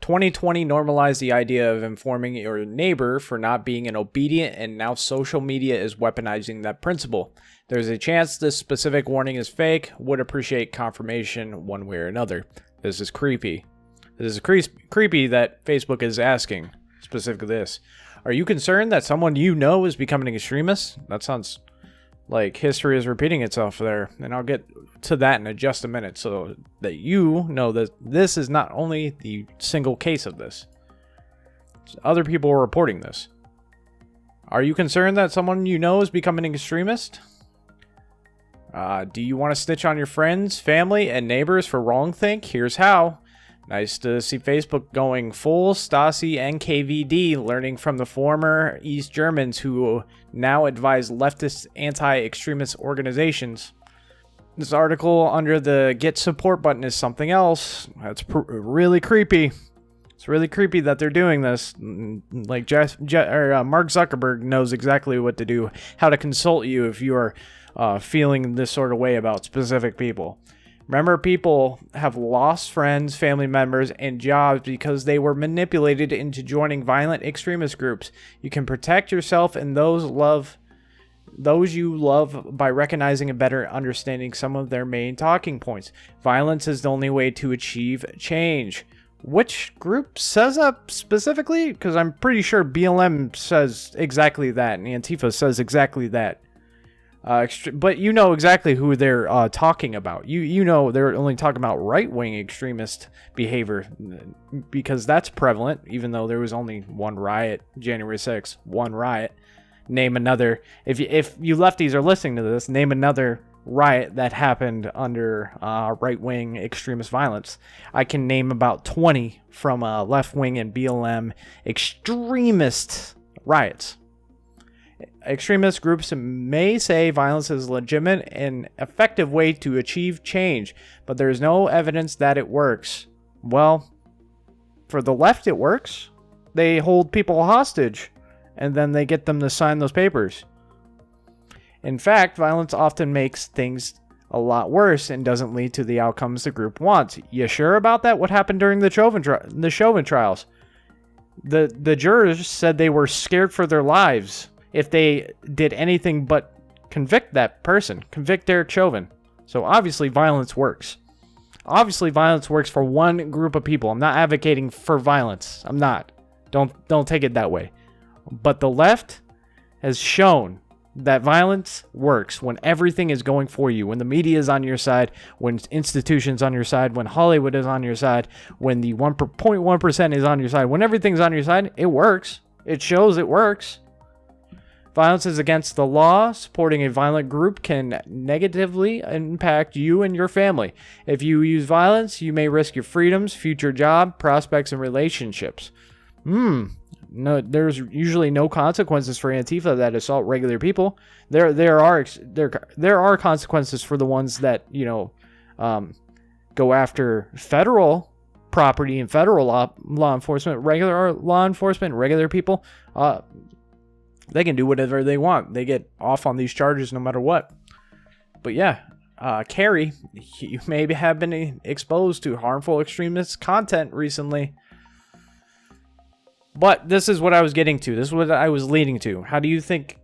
2020 normalized the idea of informing your neighbor for not being an obedient, and now social media is weaponizing that principle. There's a chance this specific warning is fake. Would appreciate confirmation one way or another. This is creepy. This is creepy that Facebook is asking specifically this. Are you concerned that someone you know is becoming an extremist? That sounds like history is repeating itself there. And I'll get to that in just a minute so that you know that this is not only the single case of this. Other people are reporting this. Are you concerned that someone you know is becoming an extremist? Do you want to snitch on your friends, family, and neighbors for wrongthink? Here's how. Nice to see Facebook going full Stasi NKVD, learning from the former East Germans who now advise leftist anti-extremist organizations. This article under the Get Support button is something else. That's really creepy. It's really creepy that they're doing this. Like Mark Zuckerberg knows exactly what to do, how to consult you if you are feeling this sort of way about specific people. Remember, people have lost friends, family members, and jobs because they were manipulated into joining violent extremist groups. You can protect yourself and those you love by recognizing and better understanding some of their main talking points. Violence is the only way to achieve change. Which group says that specifically? Because I'm pretty sure BLM says exactly that, and Antifa says exactly that. But you know exactly who they're talking about. You know they're only talking about right-wing extremist behavior because that's prevalent, even though there was only one riot, January 6th, one riot. Name another. If you lefties are listening to this, name another riot that happened under right-wing extremist violence. I can name about 20 from left-wing and BLM extremist riots. Extremist groups may say violence is a legitimate and effective way to achieve change, but there is no evidence that it works. Well, for the left, it works. They hold people hostage, and then they get them to sign those papers. In fact, violence often makes things a lot worse and doesn't lead to the outcomes the group wants. You sure about that? What happened during the Chauvin trials? The jurors said they were scared for their lives if they did anything but convict that person, convict Derek Chauvin. So obviously violence works. Obviously violence works for one group of people. I'm not advocating for violence. I'm not. Don't take it that way. But the left has shown that violence works when everything is going for you, when the media is on your side, when institutions on your side, when Hollywood is on your side, when the 1.1% is on your side, when everything's on your side, it works. It shows it works. Violence is against the law. Supporting a violent group can negatively impact you and your family. If you use violence, you may risk your freedoms, future job, prospects, and relationships. No, there's usually no consequences for Antifa that assault regular people. There are consequences for the ones that go after federal property and federal law enforcement. Regular law enforcement, regular people. They can do whatever they want. They get off on these charges no matter what. But yeah, Carrie, you may have been exposed to harmful extremist content recently. But this is what I was getting to. This is what I was leading to. How do you think...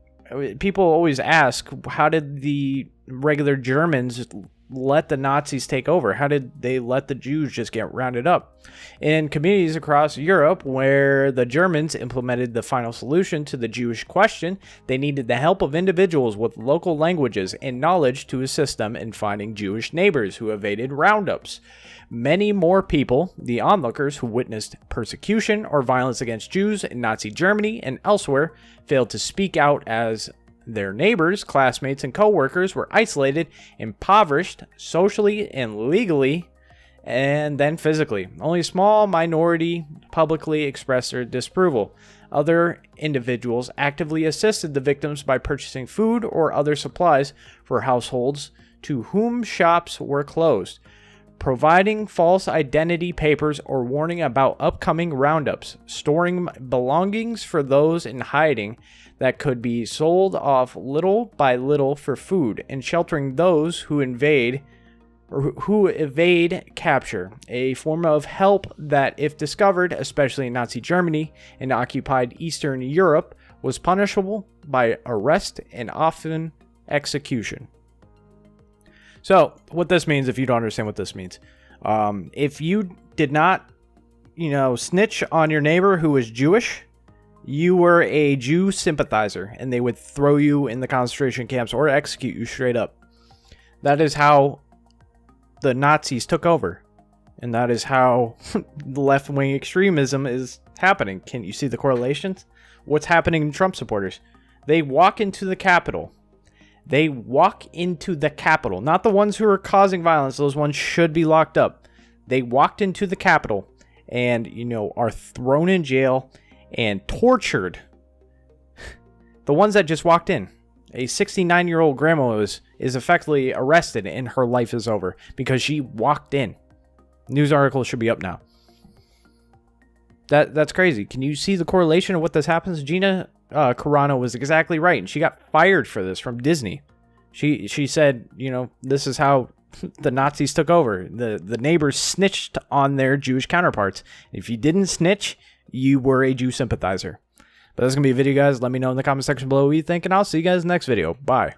People always ask, how did the regular Germans let the Nazis take over? How did they let the Jews just get rounded up? In communities across Europe where the Germans implemented the final solution to the Jewish question, they needed the help of individuals with local languages and knowledge to assist them in finding Jewish neighbors who evaded roundups. Many more people, the onlookers who witnessed persecution or violence against Jews in Nazi Germany and elsewhere, failed to speak out as their neighbors, classmates, and co-workers were isolated, impoverished, socially and legally, and then physically. Only a small minority publicly expressed their disapproval. Other individuals actively assisted the victims by purchasing food or other supplies for households to whom shops were closed, providing false identity papers or warning about upcoming roundups, storing belongings for those in hiding that could be sold off little by little for food, and sheltering those who invade who evade capture, a form of help that, if discovered, especially in Nazi Germany and occupied Eastern Europe, was punishable by arrest and often execution. So, what this means, if you don't understand what this means, if you did not, snitch on your neighbor who was Jewish, you were a Jew sympathizer, and they would throw you in the concentration camps or execute you straight up. That is how the Nazis took over, and that is how the left-wing extremism is happening. Can you see the correlations? What's happening to Trump supporters? They walk into the Capitol. They walk into the Capitol. Not the ones who are causing violence. Those ones should be locked up. They walked into the Capitol and, are thrown in jail and tortured. The ones that just walked in. A 69-year-old grandma is effectively arrested and her life is over because she walked in. News article should be up now. That's crazy. Can you see the correlation of what this happens? Gina Carano was exactly right, and she got fired for this from Disney. She said, this is how the Nazis took over. The neighbors snitched on their Jewish counterparts. If you didn't snitch, you were a Jew sympathizer. But that's going to be a video, guys. Let me know in the comment section below what you think, and I'll see you guys in the next video. Bye.